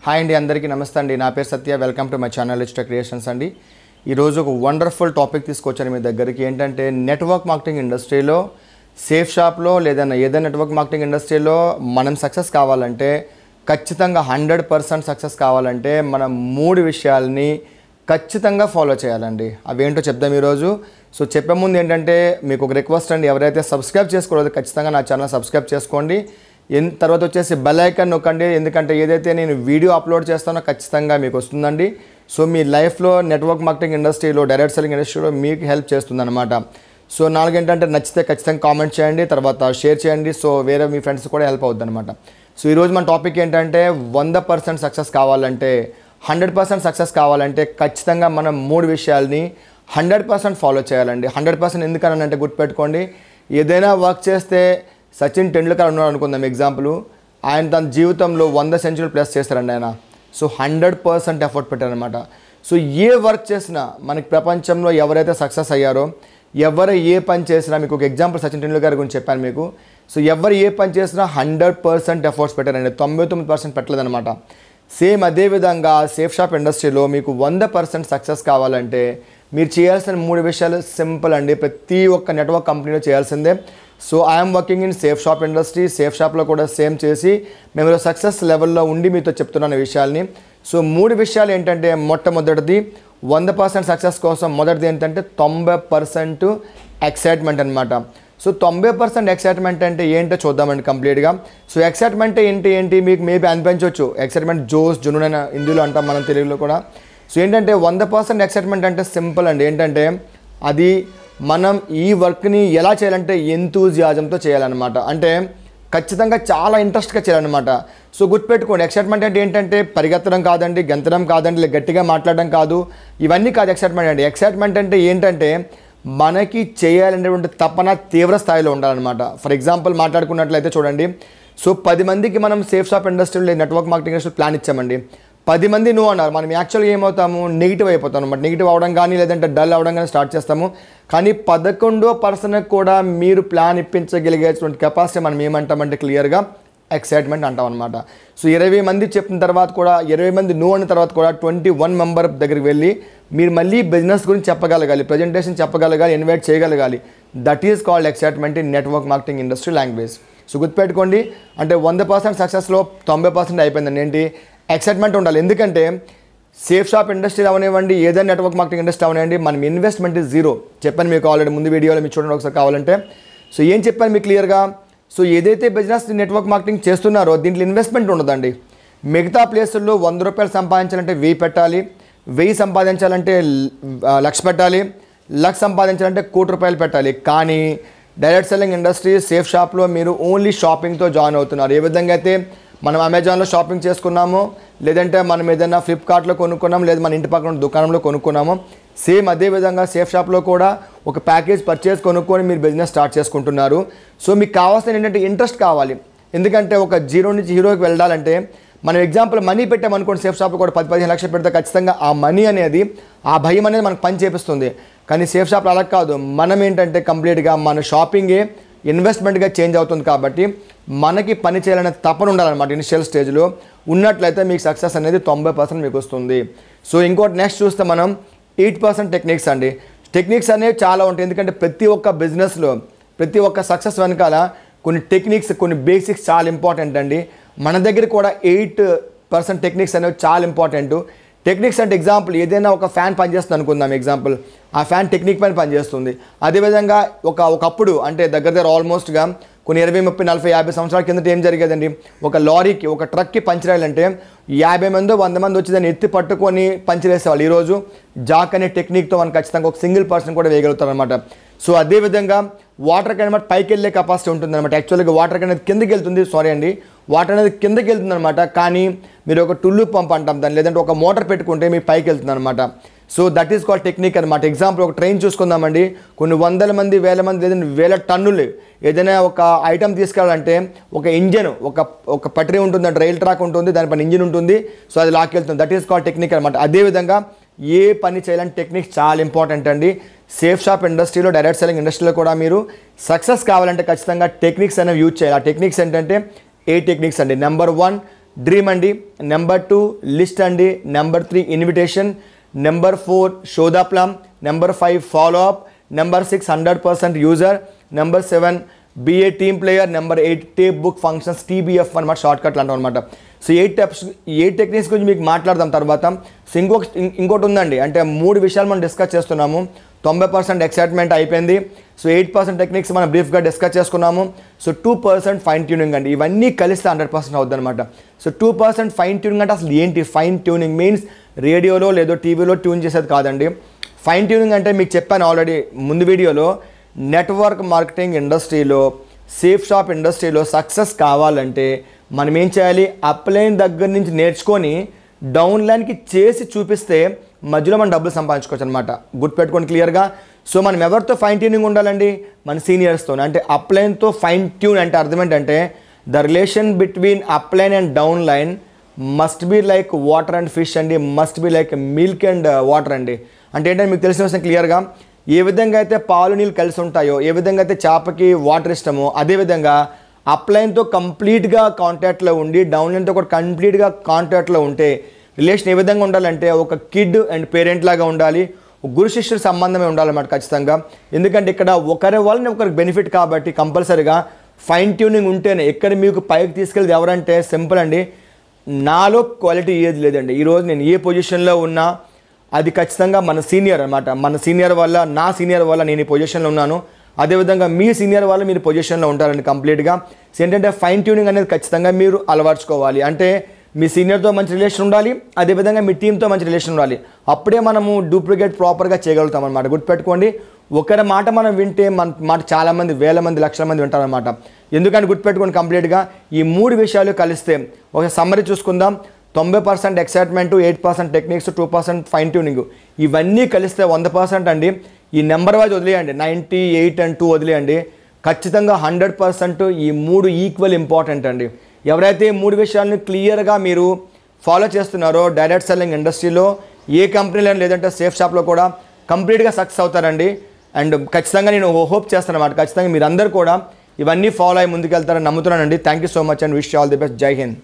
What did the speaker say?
Hi అండి, అందరికీ నమస్తే అండి. నా పేరు Satya. Welcome to my channel register creations అండి. ఈరోజు ఒక వండర్ఫుల్ టాపిక్ తీసుకొచ్చాను మీ దగ్గరికి. ఏంటంటే నెట్వర్క్ మార్కెటింగ్ ఇండస్ట్రీలో, సేఫ్ షాప్లో లేదా ఏదైనా నెట్వర్క్ మార్కెటింగ్ ఇండస్ట్రీలో మనం సక్సెస్ కావాలంటే, ఖచ్చితంగా 100% సక్సెస్ కావాలంటే మనం 3 విషయాల్ని ఖచ్చితంగా ఫాలో చేయాలండి. అవేంటో చెప్దాం ఈరోజు. సో చెప్పే ముందు ఏంటంటే మీకు ఒక రిక్వెస్ట్ అండి, ఎవరైతే సబ్స్క్రైబ్ చేసుకోలేదో ఖచ్చితంగా నా ఛానల్ సబ్స్క్రైబ్ చేసుకోండి. తర్వాత వచ్చేసి బెల్ ఐకాన్ నొక్కండి, ఎందుకంటే ఏదైతే నేను వీడియో అప్లోడ్ చేస్తానో ఖచ్చితంగా మీకు వస్తుందండి. సో మీ లైఫ్లో నెట్వర్క్ మార్కెటింగ్ ఇండస్ట్రీలో, డైరెక్ట్ సెల్లింగ్ ఇండస్ట్రీలో మీకు హెల్ప్ చేస్తుందన్నమాట. సో 4 ఏంటంటే నచ్చితే ఖచ్చితంగా కామెంట్ చేయండి, తర్వాత షేర్ చేయండి. సో వేరే మీ ఫ్రెండ్స్ కూడా హెల్ప్ అవుతుంది అనమాట. సో ఈరోజు మన టాపిక్ ఏంటంటే 100% సక్సెస్ కావాలంటే, 100% సక్సెస్ కావాలంటే ఖచ్చితంగా మనం 3 విషయాల్ని 100% ఫాలో చేయాలండి. 100% ఎందుకని అంటే గుర్తుపెట్టుకోండి, ఏదైనా వర్క్ చేస్తే సచిన్ టెండూల్కర్ ఉన్నాడు అనుకుందాం ఎగ్జాంపుల్. ఆయన తన జీవితంలో 100 సెంచరీలు ప్లస్ చేస్తారండి ఆయన. సో 100% ఎఫర్ట్ పెట్టారనమాట. సో ఏ వర్క్ చేసినా మనకి ప్రపంచంలో ఎవరైతే సక్సెస్ అయ్యారో, ఎవరు ఏ పని చేసినా, మీకు ఒక ఎగ్జాంపుల్ సచిన్ టెండూల్కర్ గురించి చెప్పాను మీకు. సో ఎవరు ఏ పని చేసినా 100% ఎఫర్ట్స్ పెట్టారండి, 99% పెట్టలేదన్నమాట. సేమ్ అదేవిధంగా సేఫ్ షాప్ ఇండస్ట్రీలో మీకు 100% సక్సెస్ కావాలంటే మీరు చేయాల్సిన 3 విషయాలు సింపుల్ అండి. ప్రతి ఒక్క నెట్వర్క్ కంపెనీలో చేయాల్సిందే. So I'm working in safe shop industry. Safe షాప్లో కూడా సేమ్ చేసి మేము సక్సెస్ లెవెల్లో ఉండి మీతో చెప్తున్నాను విషయాల్ని. సో 3 విషయాలు ఏంటంటే, మొట్టమొదటిది 100% సక్సెస్ కోసం మొదటిది ఏంటంటే 90% ఎక్సైట్మెంట్ అనమాట. సో 90% ఎక్సైట్మెంట్ అంటే ఏంటో చూద్దామండి కంప్లీట్గా. సో ఎక్సైట్మెంట్ ఏంటి మీకు మేబీ అనిపించవచ్చు. ఎక్సైట్మెంట్ జోస్, జునూన్ హిందీలో అంటాం మనం, తెలుగులో కూడా. సో ఏంటంటే 100% ఎక్సైట్మెంట్ అంటే సింపుల్ అండి. ఏంటంటే అది మనం ఈ వర్క్ని ఎలా చేయాలంటే ఎంతూజియాజంతో చేయాలన్నమాట. అంటే ఖచ్చితంగా చాలా ఇంట్రెస్ట్గా చేయాలన్నమాట. సో గుర్తుపెట్టుకోండి, ఎక్సైట్మెంట్ అంటే ఏంటంటే పరిగెత్తడం కాదండి, గెంతడం కాదండి, లేదా గట్టిగా మాట్లాడడం కాదు, ఇవన్నీ కాదు ఎక్సైట్మెంట్ అండి. ఎక్సైట్మెంట్ అంటే ఏంటంటే మనకి చేయాలనేటువంటి తపన తీవ్ర స్థాయిలో ఉండాలన్నమాట. ఫర్ ఎగ్జాంపుల్ మాట్లాడుకున్నట్లయితే చూడండి, సో 10 మందికి మనం సేఫ్ షాప్ ఇండస్ట్రీలో, నెట్వర్క్ మార్కెటింగ్ ఇండస్ట్రీ ప్లాన్ ఇచ్చామండి. 10 మంది నువ్వు అన్నారు, మనం యాక్చువల్గా ఏమవుతాము, నెగిటివ్ అయిపోతాం అనమాట. నెగిటివ్ అవడం కానీ లేదంటే డల్ అవడం కానీ స్టార్ట్ చేస్తాము. కానీ 11వ పర్సన్కి కూడా మీరు ప్లాన్ ఇప్పించగలిగేటువంటి కెపాసిటీ మనం ఏమంటామంటే క్లియర్గా ఎక్సైట్మెంట్ అంటాం అనమాట. సో 20 మంది చెప్పిన తర్వాత కూడా, 20 మంది నువ్వు అన్న తర్వాత కూడా 21 మెంబర్ దగ్గరికి వెళ్ళి మీరు మళ్ళీ బిజినెస్ గురించి చెప్పగలగాలి, ప్రజెంటేషన్ చెప్పగలగాలి, ఇన్వైట్ చేయగలగాలి. That is called excitement in network marketing industry language. So గుర్తుపెట్టుకోండి, అంటే 100% సక్సెస్లో 90% అయిపోయిందండి. ఏంటి, ఎక్సైట్మెంట్ ఉండాలి. ఎందుకంటే సేఫ్ షాప్ ఇండస్ట్రీ అవనివ్వండి, ఏదైనా నెట్వర్క్ మార్కెటింగ్ ఇండస్ట్రీ అవనివ్వండి, మనం ఇన్వెస్ట్మెంట్ ఇస్ జీరో. చెప్పాను మీకు ఆల్రెడీ ముందు వీడియోలో, మీరు చూడండి ఒకసారి కావాలంటే. సో ఏం చెప్పాను మీకు క్లియర్గా, సో ఏదైతే బిజినెస్ నెట్వర్క్ మార్కెటింగ్ చేస్తున్నారో దీంట్లో ఇన్వెస్ట్మెంట్ ఉండదండి. మిగతా ప్లేసుల్లో 100 రూపాయలు సంపాదించాలంటే 1000 పెట్టాలి, 1000 సంపాదించాలంటే 1,00,000 పెట్టాలి, 1,00,000 సంపాదించాలంటే 1,00,00,000 రూపాయలు పెట్టాలి. కానీ డైరెక్ట్ సెల్లింగ్ ఇండస్ట్రీ సేఫ్ షాప్లో మీరు ఓన్లీ షాపింగ్తో జాయిన్ అవుతున్నారు. ఏ విధంగా అయితే మనం అమెజాన్లో షాపింగ్ చేసుకున్నామో, లేదంటే మనం ఏదైనా ఫ్లిప్కార్ట్లో కొనుక్కున్నాము, లేదా మన ఇంటి పక్కన దుకాణంలో కొనుక్కున్నామో, సేమ్ అదేవిధంగా సేఫ్ షాప్లో కూడా ఒక ప్యాకేజ్ పర్చేస్ కొనుక్కొని మీరు బిజినెస్ స్టార్ట్ చేసుకుంటున్నారు. సో మీకు కావాల్సిన ఏంటంటే ఇంట్రెస్ట్ కావాలి. ఎందుకంటే ఒక జీరో నుంచి హీరోకి వెళ్ళాలంటే, మనం ఎగ్జాంపుల్ మనీ పెట్టామనుకోండి, సేఫ్ షాప్లో కూడా 10-15 లక్షలు పెడితే ఖచ్చితంగా ఆ మనీ అనేది, ఆ భయం అనేది మనకు పని చేపిస్తుంది. కానీ సేఫ్ షాప్లో అలా కాదు. మనం ఏంటంటే కంప్లీట్గా మన షాపింగే ఇన్వెస్ట్మెంట్గా చేంజ్ అవుతుంది. కాబట్టి మనకి పని చేయాలనే తపన ఉండాలన్నమాట. ఇనిషియల్ స్టేజ్లో ఉన్నట్లయితే మీకు సక్సెస్ అనేది 90% మీకు వస్తుంది. సో ఇంకోటి నెక్స్ట్ చూస్తే మనం 8% టెక్నిక్స్ అండి. టెక్నిక్స్ అనేవి చాలా ఉంటాయి. ఎందుకంటే ప్రతి ఒక్క బిజినెస్లో, ప్రతి ఒక్క సక్సెస్ వెనకాల కొన్ని టెక్నిక్స్, కొన్ని బేసిక్స్ చాలా ఇంపార్టెంట్ అండి. మన దగ్గర కూడా 8% టెక్నిక్స్ అనేవి చాలా ఇంపార్టెంట్. టెక్నిక్స్ అంటే ఎగ్జాంపుల్, ఏదైనా ఒక ఫ్యాన్ పనిచేస్తుంది అనుకుందాం ఎగ్జాంపుల్, ఆ ఫ్యాన్ టెక్నిక్ పైన పనిచేస్తుంది. అదేవిధంగా ఒకప్పుడు అంటే దగ్గర ఆల్మోస్ట్గా కొన్ని 20, 30, 40, 50 సంవత్సరాల కిందట ఏం జరిగేదండి, ఒక లారీకి, ఒక ట్రక్కి పంచర్ వేయాలంటే 50 మందో 100 మంది వచ్చి దాన్ని ఎత్తి పట్టుకొని పంచర్ వేసేవాళ్ళు. ఈరోజు జాక్ అనే టెక్నిక్తో మనం ఖచ్చితంగా ఒక సింగిల్ పర్సన్ కూడా వేయగలుగుతారు అనమాట. సో అదేవిధంగా వాటర్ క్యాన్ అనమాట పైకి వెళ్ళే కెపాసిటీ ఉంటుంది అనమాట. యాక్చువల్గా వాటర్ క్యాన్ అనేది కిందకి వెళ్తుంది, వాటర్ అనేది కిందకి వెళ్తుంది అనమాట. కానీ మీరు ఒక టుల్లు పంప్ అంటాం దాన్ని, లేదంటే ఒక మోటార్ పెట్టుకుంటే మీకు పైకి వెళ్తుంది అనమాట. So that is called technique అనమాట. ఎగ్జాంపుల్ ఒక ట్రైన్ చూసుకుందామండి, కొన్ని 100 మంది, 1000 మంది, లేదంటే 1000 టన్నులు ఏదైనా ఒక ఐటమ్ తీసుకెళ్ళాలంటే ఒక ఇంజన్, ఒక పటరీ ఉంటుంది, రైల్ ట్రాక్ ఉంటుంది, దానిపైన ఇంజిన్ ఉంటుంది. సో అది లాక్కెళ్తుంది. దట్ ఈస్ కాల్డ్ టెక్నిక్ అనమాట. అదేవిధంగా ఏ పని చేయాలంటే టెక్నిక్స్ చాలా ఇంపార్టెంట్ అండి. సేఫ్ షాప్ ఇండస్ట్రీలో, డైరెక్ట్ సెల్లింగ్ ఇండస్ట్రీలో కూడా మీరు సక్సెస్ కావాలంటే ఖచ్చితంగా టెక్నిక్స్ అనేవి యూజ్ చేయాలి. ఆ టెక్నిక్స్ ఏంటంటే 8 టెక్నిక్స్ అండి. నెంబర్ 1, డ్రీమ్ అండి, నెంబర్ 2 లిస్ట్ అండి, number 3 invitation, number 4 show the plan, number 5 follow up, number 6 100% user, number 7 be a team player, number 8 tape book functions, TBF అనమాట, షార్ట్ కట్లు అంటాం అనమాట. సో 8 టెక్నిక్స్ గురించి మీకు మాట్లాడదాం తర్వాత. సో ఇంకోటి ఉందండి, అంటే 3 విషయాలు మనం డిస్కస్ చేస్తున్నాము. 90% ఎక్సైట్మెంట్ అయిపోయింది. సో 8% టెక్నిక్స్ మనం బ్రీఫ్గా డిస్కస్ చేసుకున్నాము. సో 2% ఫైన్ ట్యూనింగ్ అండి, ఇవన్నీ కలిస్తే 100% అవుద్ది అనమాట. సో 2% ఫైన్ ట్యూనింగ్ అంటే అసలు ఏంటి? ఫైన్ ట్యూనింగ్ మీన్స్ రేడియోలో లేదో టీవీలో ట్యూన్ చేసేది కాదండి. ఫైన్ ట్యూనింగ్ అంటే మీకు చెప్పాను ఆల్రెడీ ముందు వీడియోలో, నెట్వర్క్ మార్కెటింగ్ ఇండస్ట్రీలో, సేఫ్ షాప్ ఇండస్ట్రీలో సక్సెస్ కావాలంటే మనం ఏం చేయాలి? అప్లైన్ దగ్గర నుంచి నేర్చుకొని డౌన్లైన్కి చేసి చూపిస్తే మధ్యలో మనం డబ్బులు సంపాదించుకోవచ్చు అనమాట. గుర్తుపెట్టుకోండి క్లియర్గా. సో మనం ఎవరితో ఫైన్ ట్యూనింగ్ ఉండాలండి? మన సీనియర్స్తో. అంటే అప్లైన్తో ఫైన్ ట్యూన్ అంటే అర్థం ఏంటంటే the relation between upline and down line must be like water and fish అండి, must be like milk and water అండి. అంటే ఏంటంటే మీకు తెలిసిన విషయం క్లియర్గా, ఏ విధంగా అయితే పాలు నీళ్ళు కలిసి ఉంటాయో, ఏ విధంగా అయితే చేపకి వాటర్ ఇష్టమో, అదేవిధంగా అప్లైన్తో కంప్లీట్గా కాంటాక్ట్లో ఉండి డౌన్లైన్తో కూడా కంప్లీట్గా కాంటాక్ట్లో ఉంటే రిలేషన్ ఏ విధంగా ఉండాలంటే ఒక కిడ్ అండ్ పేరెంట్ లాగా ఉండాలి, గురు శిష్యుల సంబంధమే ఉండాలన్నమాట ఖచ్చితంగా. ఎందుకంటే ఇక్కడ ఒకరి వల్ల ఒకరికి బెనిఫిట్ కాబట్టి కంపల్సరీగా ఫైన్ ట్యూనింగ్ ఉంటేనే ఇక్కడ మీకు పైకి తీసుకెళ్ళేది ఎవరంటే సింపుల్ అండి, నాలో క్వాలిటీ ఏది లేదండి. ఈరోజు నేను ఏ పొజిషన్లో ఉన్నా అది ఖచ్చితంగా మన సీనియర్ అనమాట. మన సీనియర్ వల్ల, నా సీనియర్ వల్ల నేను ఈ పొజిషన్లో ఉన్నాను. అదేవిధంగా మీ సీనియర్ వల్ల మీరు పొజిషన్లో ఉంటారండి కంప్లీట్గా. ఏంటంటే ఫైన్ ట్యూనింగ్ అనేది ఖచ్చితంగా మీరు అలవర్చుకోవాలి. అంటే మీ సీనియర్తో మంచి రిలేషన్ ఉండాలి, అదేవిధంగా మీ టీంతో మంచి రిలేషన్ ఉండాలి. అప్పుడే మనము డూప్లికేట్ ప్రాపర్గా చేయగలుగుతాం అనమాట. గుర్తుపెట్టుకోండి, ఒకరి మాట మనం వింటే మన మాట చాలామంది, వేల మంది, లక్షల మంది వింటారనమాట. ఎందుకని గుర్తుపెట్టుకోండి కంప్లీట్గా ఈ 3 విషయాలు కలిస్తే ఒక సమ్మరీ చూసుకుందాం. 90% ఎక్సైట్మెంట్, 8% టెక్నిక్స్, 2% ఫైన్ ట్యూనింగ్, ఇవన్నీ కలిస్తే 100% అండి. ఈ నెంబర్ వైజ్ వదిలేయండి, 98 and 2 వదిలేయండి. ఖచ్చితంగా 100% ఈ 3 ఈక్వల్ ఇంపార్టెంట్ అండి. ఎవరైతే ఈ 3 విషయాలను క్లియర్గా మీరు ఫాలో చేస్తున్నారో డైరెక్ట్ సెల్లింగ్ ఇండస్ట్రీలో ఏ కంపెనీలో లేదంటే సేఫ్ షాప్లో కూడా కంప్లీట్గా సక్సెస్ అవుతారండి. అండ్ ఖచ్చితంగా నేను హోప్ చేస్తాను అన్నమాట. ఖచ్చితంగా మీరందరూ కూడా ఇవన్నీ ఫాలో అయ్యి ముందుకెళ్తారని నమ్ముతున్నానండి. Thank you so much and wish all the best. జై హింద్.